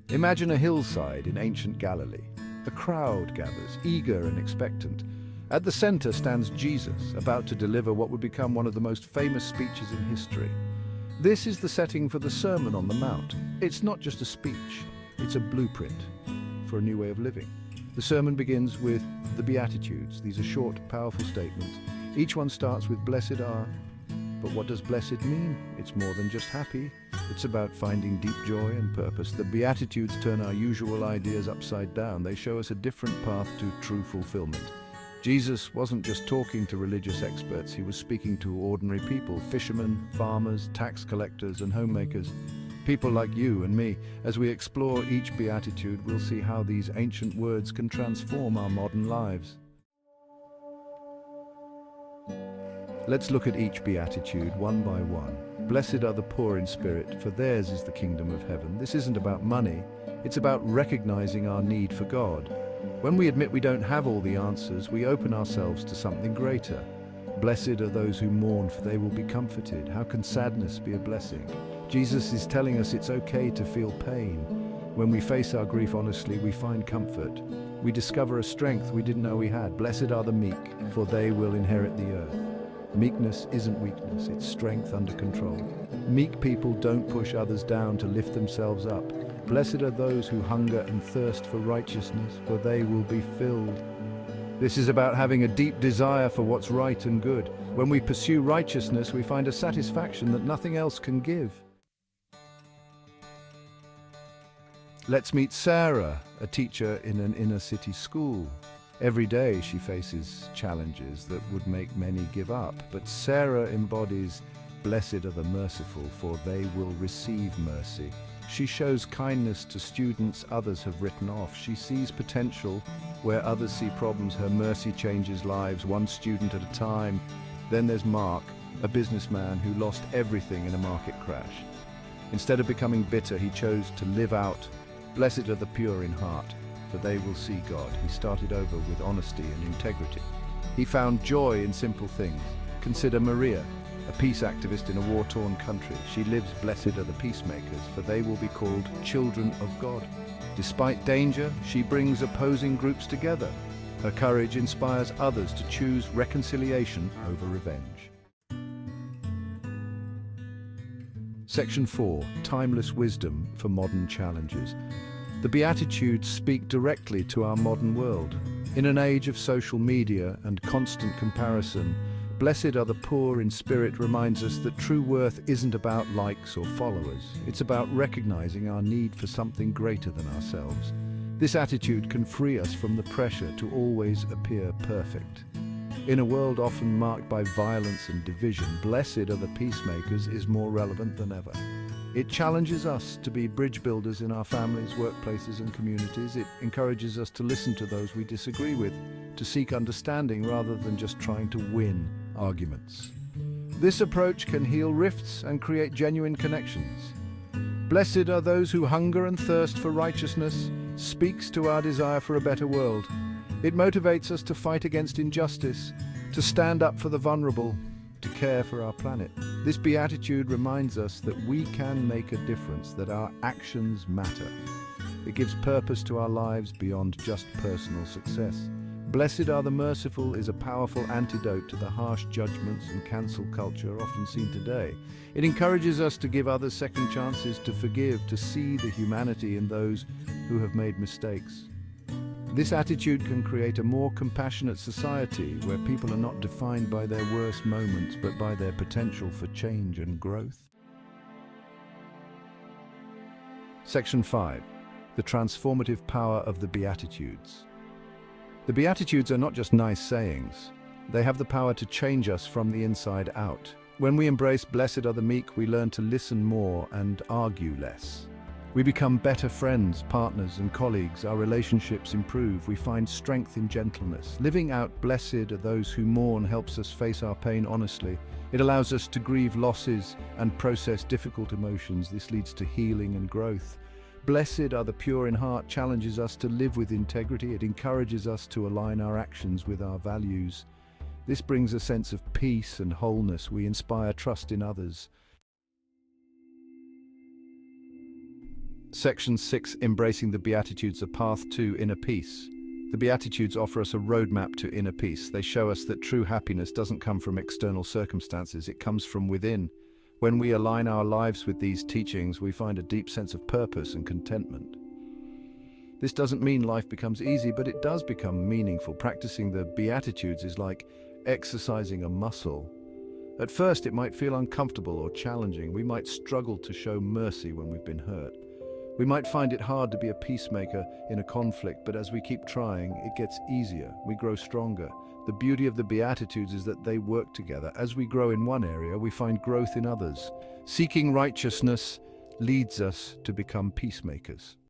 Imagine a hillside in ancient Galilee. A crowd gathers, eager and expectant. At the center stands Jesus, about to deliver what would become one of the most famous speeches in history. This is the setting for the Sermon on the Mount. It's not just a speech, it's a blueprint for a new way of living. The sermon begins with the Beatitudes. These are short, powerful statements. Each one starts with "Blessed are." But what does blessed mean? It's more than just happy. It's about finding deep joy and purpose. The Beatitudes turn our usual ideas upside down. They show us a different path to true fulfillment. Jesus wasn't just talking to religious experts, he was speaking to ordinary people, fishermen, farmers, tax collectors, and homemakers. People like you and me. As we explore each Beatitude, we'll see how these ancient words can transform our modern lives. Let's look at each Beatitude one by one. Blessed are the poor in spirit, for theirs is the kingdom of heaven. This isn't about money, it's about recognizing our need for God. When we admit we don't have all the answers, we open ourselves to something greater. Blessed are those who mourn, for they will be comforted. How can sadness be a blessing? Jesus is telling us it's okay to feel pain. When we face our grief honestly, we find comfort. We discover a strength we didn't know we had. Blessed are the meek, for they will inherit the earth. Meekness isn't weakness, it's strength under control. Meek people don't push others down to lift themselves up. Blessed are those who hunger and thirst for righteousness, for they will be filled. This is about having a deep desire for what's right and good. When we pursue righteousness, we find a satisfaction that nothing else can give. Let's meet Sarah, a teacher in an inner-city school. Every day she faces challenges that would make many give up, but Sarah embodies, "Blessed are the merciful, for they will receive mercy." She shows kindness to students others have written off. She sees potential where others see problems. Her mercy changes lives, one student at a time. Then there's Mark, a businessman who lost everything in a market crash. Instead of becoming bitter, he chose to live out. Blessed are the pure in heart, for they will see God. He started over with honesty and integrity. He found joy in simple things. Consider Maria, a peace activist in a war-torn country. She lives, "Blessed are the peacemakers, for they will be called children of God." Despite danger, she brings opposing groups together. Her courage inspires others to choose reconciliation over revenge. Section 4. Timeless wisdom for modern challenges. The Beatitudes speak directly to our modern world. In an age of social media and constant comparison, "Blessed are the poor in spirit" reminds us that true worth isn't about likes or followers. It's about recognizing our need for something greater than ourselves. This attitude can free us from the pressure to always appear perfect. In a world often marked by violence and division, "Blessed are the peacemakers" is more relevant than ever. It challenges us to be bridge builders in our families, workplaces, and communities. It encourages us to listen to those we disagree with, to seek understanding rather than just trying to win arguments. This approach can heal rifts and create genuine connections. "Blessed are those who hunger and thirst for righteousness" speaks to our desire for a better world. It motivates us to fight against injustice, to stand up for the vulnerable, to care for our planet. This Beatitude reminds us that we can make a difference, that our actions matter. It gives purpose to our lives beyond just personal success. "Blessed are the merciful" is a powerful antidote to the harsh judgments and cancel culture often seen today. It encourages us to give others second chances, to forgive, to see the humanity in those who have made mistakes. This attitude can create a more compassionate society where people are not defined by their worst moments but by their potential for change and growth. Section 5. The transformative power of the Beatitudes. The Beatitudes are not just nice sayings. They have the power to change us from the inside out. When we embrace "Blessed are the meek," we learn to listen more and argue less. We become better friends, partners, and colleagues. Our relationships improve. We find strength in gentleness. Living out "Blessed are those who mourn" helps us face our pain honestly. It allows us to grieve losses and process difficult emotions. This leads to healing and growth. "Blessed are the pure in heart" challenges us to live with integrity. It encourages us to align our actions with our values. This brings a sense of peace and wholeness. We inspire trust in others. Section 6, Embracing the Beatitudes, a path to inner peace. The Beatitudes offer us a roadmap to inner peace. They show us that true happiness doesn't come from external circumstances, it comes from within. When we align our lives with these teachings, we find a deep sense of purpose and contentment. This doesn't mean life becomes easy, but it does become meaningful. Practicing the Beatitudes is like exercising a muscle. At first, it might feel uncomfortable or challenging. We might struggle to show mercy when we've been hurt. We might find it hard to be a peacemaker in a conflict, but as we keep trying, it gets easier. We grow stronger. The beauty of the Beatitudes is that they work together. As we grow in one area, we find growth in others. Seeking righteousness leads us to become peacemakers.